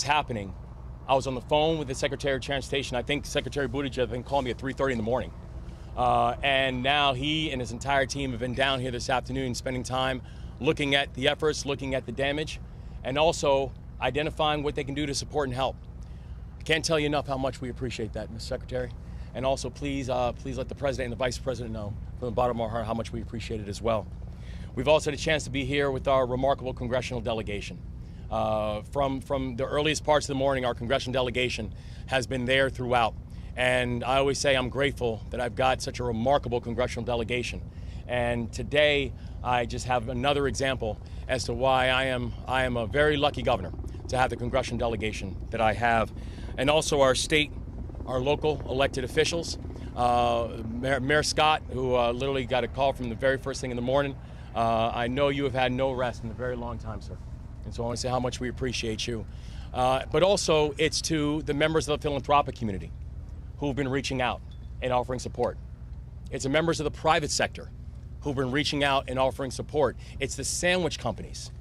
happening, I was on the phone with the Secretary of Transportation. I think Secretary Buttigieg called me at 3:30 in the morning. And now he and his entire team have been down here this afternoon spending time looking at the efforts, looking at the damage, and also identifying what they can do to support and help. I can't tell you enough how much we appreciate that, Mr. Secretary. And also, please let the President and the Vice President know from the bottom of our heart how much we appreciate it as well. We've also had a chance to be here with our remarkable Congressional delegation. From the earliest parts of the morning, our Congressional delegation has been there throughout. And I always say I'm grateful that I've got such a remarkable Congressional delegation. And today, I just have another example as to why I am a very lucky governor to have the Congressional delegation that I have. And also our state, our local elected officials, Mayor Scott, who literally got a call from the very first thing in the morning. I know you have had no rest in a very long time, sir. And so I want to say how much we appreciate you. But also, it's to the members of the philanthropic community who've been reaching out and offering support. It's the members of the private sector who've been reaching out and offering support. It's the sandwich companies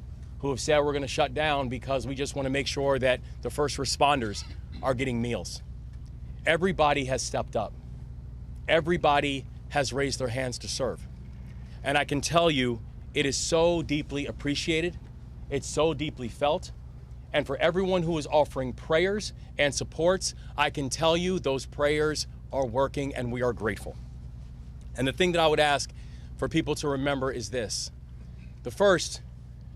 who have said we're going to shut down because we just want to make sure that the first responders are getting meals. Everybody has stepped up. Everybody has raised their hands to serve. And I can tell you, it is so deeply appreciated. It's so deeply felt. And for everyone who is offering prayers and supports, I can tell you those prayers are working and we are grateful. And the thing that I would ask for people to remember is this. The first,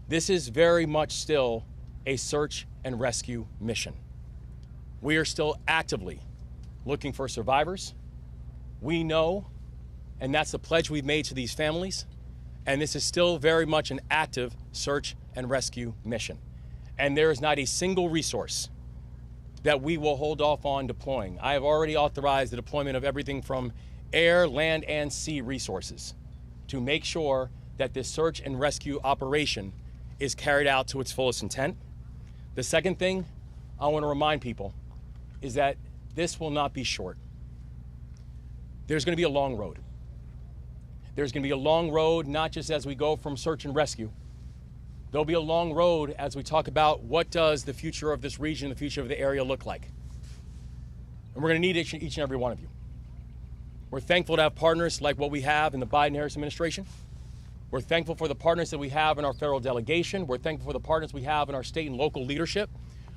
this is very much still a search and rescue mission. We are still actively looking for survivors. We know, and that's the pledge we've made to these families, and this is still very much an active search and rescue mission. And there is not a single resource that we will hold off on deploying. I have already authorized the deployment of everything from air, land, and sea resources to make sure that this search and rescue operation is carried out to its fullest intent. The second thing I want to remind people is that this will not be short. There's going to be a long road. There's going to be a long road, not just as we go from search and rescue. There'll be a long road as we talk about what does the future of this region, the future of the area look like. And we're going to need each and every one of you. We're thankful to have partners like what we have in the Biden-Harris administration. We're thankful for the partners that we have in our federal delegation. We're thankful for the partners we have in our state and local leadership.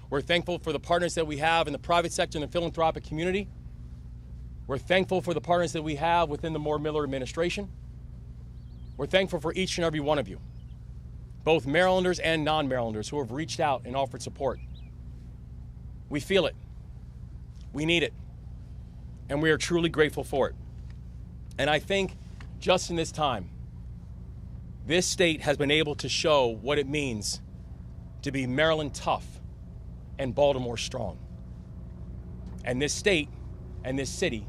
We're thankful for the partners that we have in the private sector and the philanthropic community. We're thankful for the partners that we have within the Moore-Miller administration. We're thankful for each and every one of you, both Marylanders and non-Marylanders who have reached out and offered support. We feel it. We need it. And we are truly grateful for it. And I think just in this time, this state has been able to show what it means to be Maryland tough and Baltimore strong. And this state and this city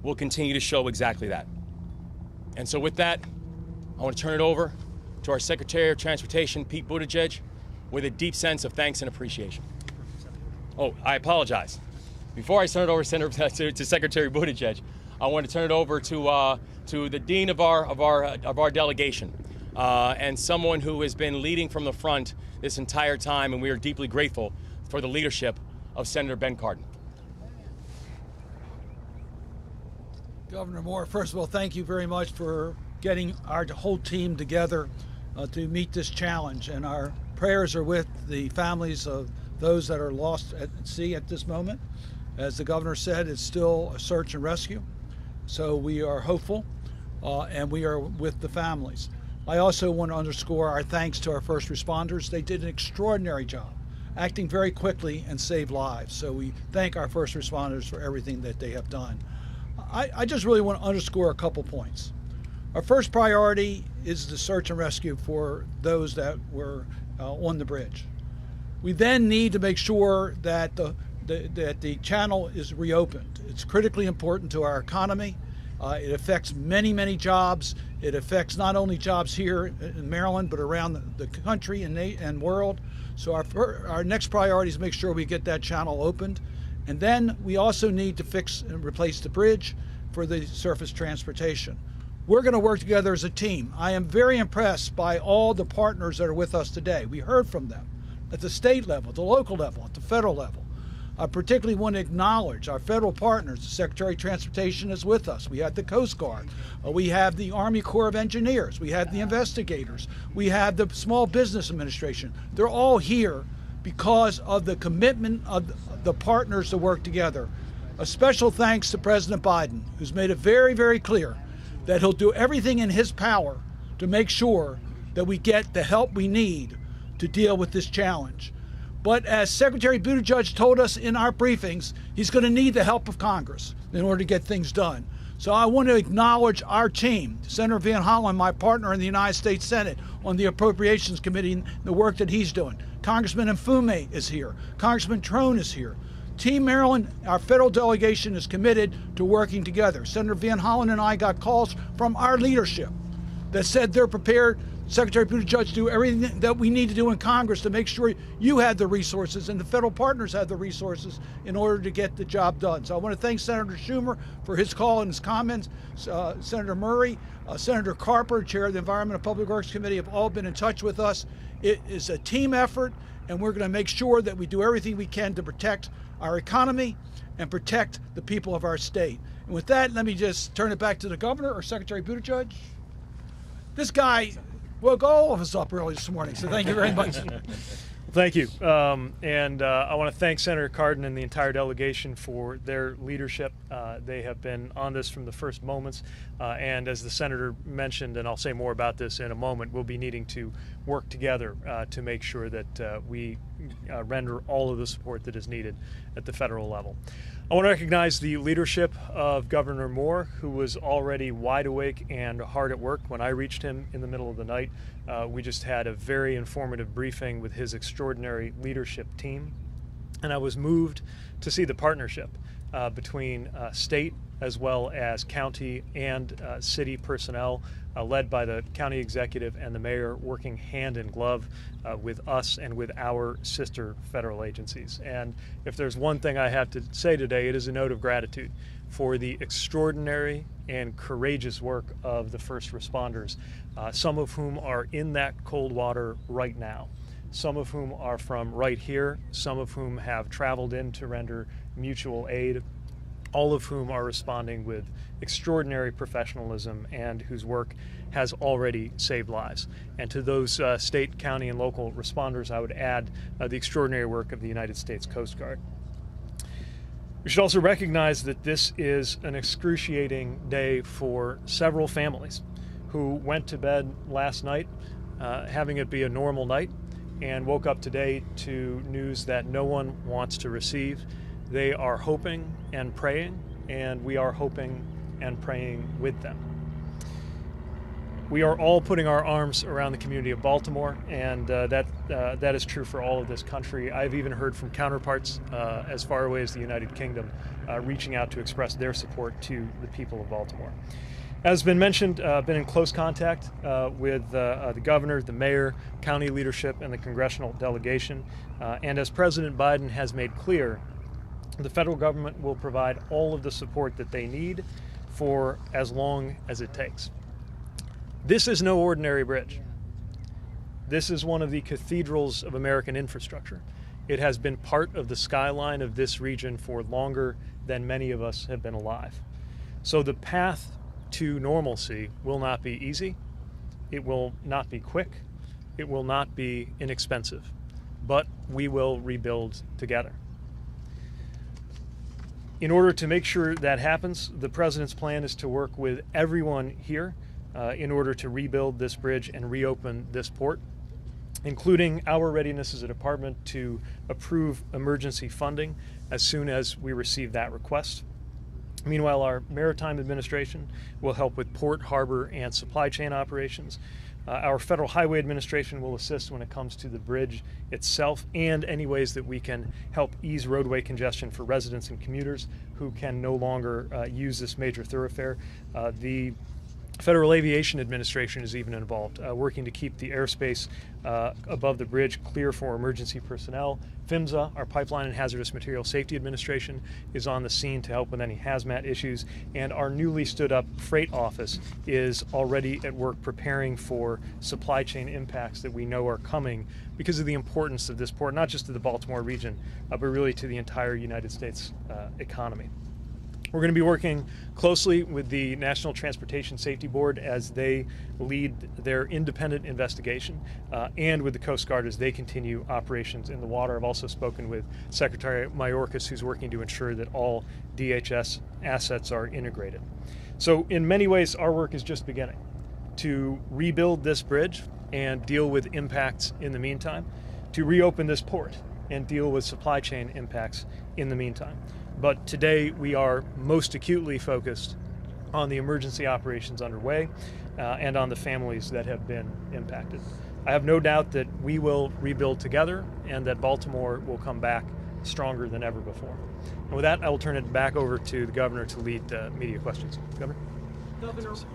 will continue to show exactly that. And so with that, I want to turn it over to our Secretary of Transportation, Pete Buttigieg, with a deep sense of thanks and appreciation. Oh, I apologize. Before I turn it over to Secretary Buttigieg, I want to turn it over to the dean of our delegation, and someone who has been leading from the front this entire time, and we are deeply grateful for the leadership of Senator Ben Cardin. Governor Moore, first of all, thank you very much for getting our whole team together to meet this challenge, and our prayers are with the families of those that are lost at sea at this moment. As the governor said, it's still a search and rescue, so we are hopeful and we are with the families. I also want to underscore our thanks to our first responders. They did an extraordinary job, acting very quickly and saved lives, so we thank our first responders for everything that they have done. I just really want to underscore a couple points. Our first priority is the search and rescue for those that were on the bridge. We then need to make sure that the channel is reopened. It's critically important to our economy. It affects many, many jobs. It affects not only jobs here in Maryland, but around the country and world. So our next priority is to make sure we get that channel opened. And then we also need to fix and replace the bridge for the surface transportation. We're going to work together as a team. I am very impressed by all the partners that are with us today. We heard from them. at the state level, at the local level, at the federal level. I particularly want to acknowledge our federal partners. The Secretary of Transportation is with us. We have the Coast Guard. We have the Army Corps of Engineers. We have the investigators. We have the Small Business Administration. They're all here because of the commitment of the partners to work together. A special thanks to President Biden, who's made it very, very clear that he'll do everything in his power to make sure that we get the help we need to deal with this challenge. But as Secretary Buttigieg told us in our briefings, he's going to need the help of Congress in order to get things done. So I want to acknowledge our team, Senator Van Hollen, my partner in the United States Senate on the Appropriations Committee, and the work that he's doing. Congressman Mfume is here. Congressman Trone is here. Team Maryland, our federal delegation, is committed to working together. Senator Van Hollen and I got calls from our leadership that said they're prepared, Secretary Buttigieg, to do everything that we need to do in Congress to make sure you have the resources and the federal partners have the resources in order to get the job done. So I want to thank Senator Schumer for his call and his comments. Senator Murray, Senator Carper, Chair of the Environment and Public Works Committee, have all been in touch with us. It is a team effort, and we're going to make sure that we do everything we can to protect our economy and protect the people of our state. And with that, let me just turn it back to the governor or Secretary Buttigieg. This guy woke all of us up early this morning, so thank you very much. Thank you. I want to thank Senator Cardin and the entire delegation for their leadership. They have been on this from the first moments. And as the Senator mentioned, and I'll say more about this in a moment, we'll be needing to work together to make sure that we render all of the support that is needed at the federal level. I want to recognize the leadership of Governor Moore, who was already wide awake and hard at work when I reached him in the middle of the night. We just had a very informative briefing with his extraordinary leadership team, and I was moved to see the partnership between state as well as county and city personnel, led by the county executive and the mayor, working hand in glove with us and with our sister federal agencies. And if there's one thing I have to say today, it is a note of gratitude for the extraordinary and courageous work of the first responders, some of whom are in that cold water right now, some of whom are from right here, some of whom have traveled in to render mutual aid, all of whom are responding with extraordinary professionalism and whose work has already saved lives. And to those state, county, and local responders, I would add the extraordinary work of the United States Coast Guard. We should also recognize that this is an excruciating day for several families who went to bed last night having it be a normal night and woke up today to news that no one wants to receive. They are hoping and praying, and we are hoping and praying with them. We are all putting our arms around the community of Baltimore, and that is true for all of this country. I've even heard from counterparts as far away as the United Kingdom reaching out to express their support to the people of Baltimore. As been mentioned, been in close contact with the governor, the mayor, county leadership, and the congressional delegation. And as President Biden has made clear, the federal government will provide all of the support that they need for as long as it takes. This is no ordinary bridge. This is one of the cathedrals of American infrastructure. It has been part of the skyline of this region for longer than many of us have been alive. So the path to normalcy will not be easy. It will not be quick. It will not be inexpensive, but we will rebuild together. In order to make sure that happens, the President's plan is to work with everyone here in order to rebuild this bridge and reopen this port, including our readiness as a department to approve emergency funding as soon as we receive that request. Meanwhile, our Maritime Administration will help with port, harbor, and supply chain operations. Our Federal Highway Administration will assist when it comes to the bridge itself and any ways that we can help ease roadway congestion for residents and commuters who can no longer use this major thoroughfare. The Federal Aviation Administration is even involved, working to keep the airspace above the bridge clear for emergency personnel. PHMSA, our Pipeline and Hazardous Material Safety Administration, is on the scene to help with any hazmat issues, and our newly stood up freight office is already at work preparing for supply chain impacts that we know are coming because of the importance of this port, not just to the Baltimore region, but really to the entire United States economy. We're going to be working closely with the National Transportation Safety Board as they lead their independent investigation, and with the Coast Guard as they continue operations in the water. I've also spoken with Secretary Mayorkas, who's working to ensure that all DHS assets are integrated. So in many ways, our work is just beginning to rebuild this bridge and deal with impacts in the meantime, to reopen this port and deal with supply chain impacts in the meantime. But today we are most acutely focused on the emergency operations underway and on the families that have been impacted. I have no doubt that we will rebuild together and that Baltimore will come back stronger than ever before. And with that, I will turn it back over to the governor to lead media questions. Governor? Governor, the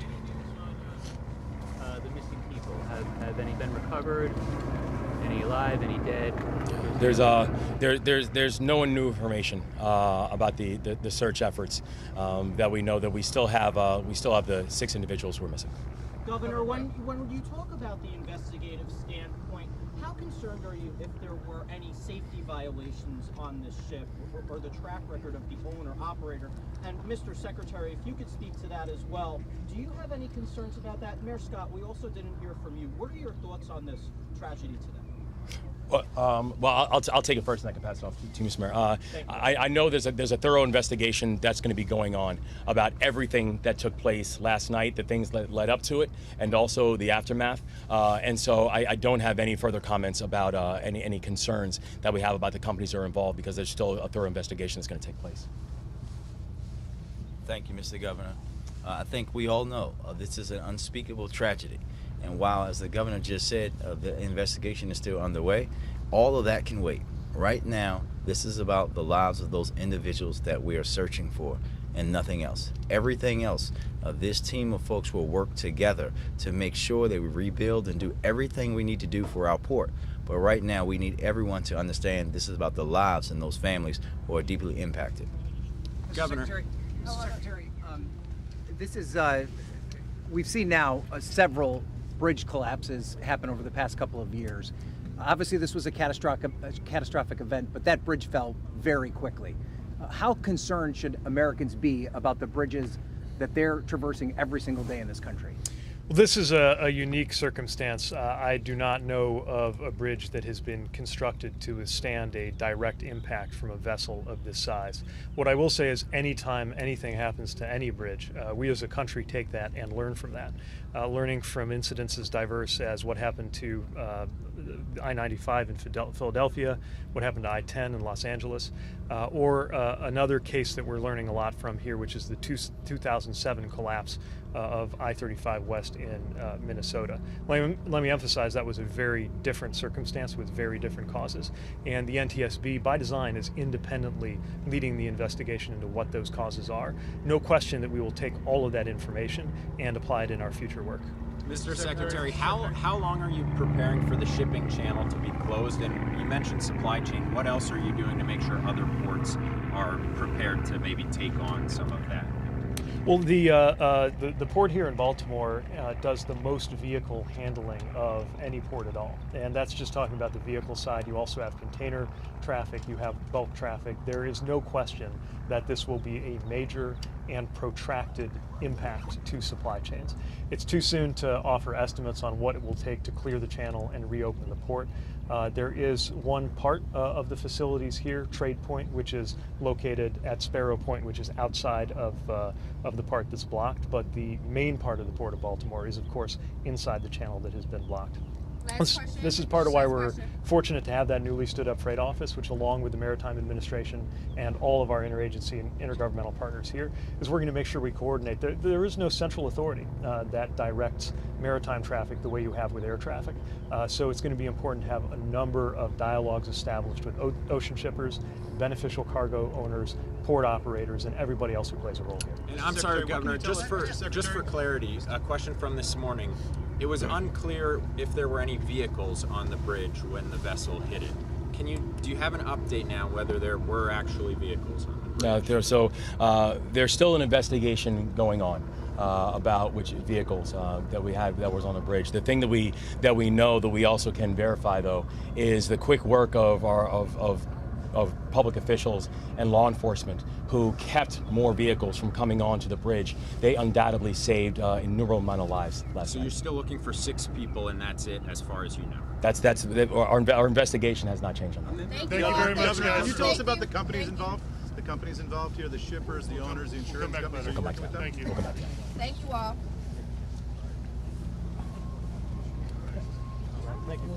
missing people, have any been recovered? Any alive? Any dead? There's no new information about the search efforts that we know that we still have the 6 individuals who are missing. Governor, when you talk about the investigative standpoint, how concerned are you if there were any safety violations on this ship or the track record of the owner operator? And Mr. Secretary, if you could speak to that as well, do you have any concerns about that? Mayor Scott, we also didn't hear from you. What are your thoughts on this tragedy today? Well, I'll take it first, and I can pass it off to you, Mr. Mayor. I know there's a thorough investigation that's going to be going on about everything that took place last night, the things that led up to it, and also the aftermath. And so I don't have any further comments about any concerns that we have about the companies that are involved, because there's still a thorough investigation that's going to take place. Thank you, Mr. Governor. I think we all know this is an unspeakable tragedy. And while, as the governor just said, the investigation is still underway, all of that can wait. Right now, this is about the lives of those individuals that we are searching for and nothing else. Everything else, this team of folks will work together to make sure that we rebuild and do everything we need to do for our port. But right now, we need everyone to understand this is about the lives and those families who are deeply impacted. Governor. Secretary, this is, we've seen now several bridge collapses happen over the past couple of years. Obviously, this was a catastrophic event, but that bridge fell very quickly. How concerned should Americans be about the bridges that they're traversing every single day in this country? Well, this is a unique circumstance. I do not know of a bridge that has been constructed to withstand a direct impact from a vessel of this size. What I will say is anytime anything happens to any bridge, we as a country take that and learn from that. Learning from incidents as diverse as what happened to I-95 in Philadelphia, what happened to I-10 in Los Angeles, or another case that we're learning a lot from here, which is the 2007 collapse of I-35 West in Minnesota. Let me emphasize that was a very different circumstance with very different causes, and the NTSB by design is independently leading the investigation into what those causes are. No question that we will take all of that information and apply it in our future work. Mr. Secretary, how long are you preparing for the shipping channel to be closed? And you mentioned supply chain. What else are you doing to make sure other ports are prepared to maybe take on some of that? Well, the port here in Baltimore does the most vehicle handling of any port at all. And that's just talking about the vehicle side. You also have container traffic, you have bulk traffic. There is no question that this will be a major and protracted impact to supply chains. It's too soon to offer estimates on what it will take to clear the channel and reopen the port. There is one part of the facilities here, Trade Point, which is located at Sparrow Point, which is outside of the part that's blocked. But the main part of the Port of Baltimore is, of course, inside the channel that has been blocked. This is part of why we're fortunate to have that newly stood up freight office, which along with the Maritime Administration and all of our interagency and intergovernmental partners here, is we're going to make sure we coordinate. There is no central authority that directs maritime traffic the way you have with air traffic. So it's going to be important to have a number of dialogues established with ocean shippers, beneficial cargo owners, port operators, and everybody else who plays a role here. And I'm sorry, Governor, just for clarity, a question from this morning. It was unclear if there were any vehicles on the bridge when the vessel hit it. Do you have an update now whether there were actually vehicles on the bridge? There's still an investigation going on about which vehicles that we had that was on the bridge. The thing that we know that we also can verify though is the quick work of public officials and law enforcement who kept more vehicles from coming onto the bridge. They undoubtedly saved innumerable amount of lives last night. So you're still looking for 6 people, and that's it, as far as you know. Our investigation has not changed on that. Thank you very much, guys. Can you tell us about the companies involved? The companies involved here, the shippers, the owners, the insurance companies. Are you working with them? Thank you. Thank you all. Thank you.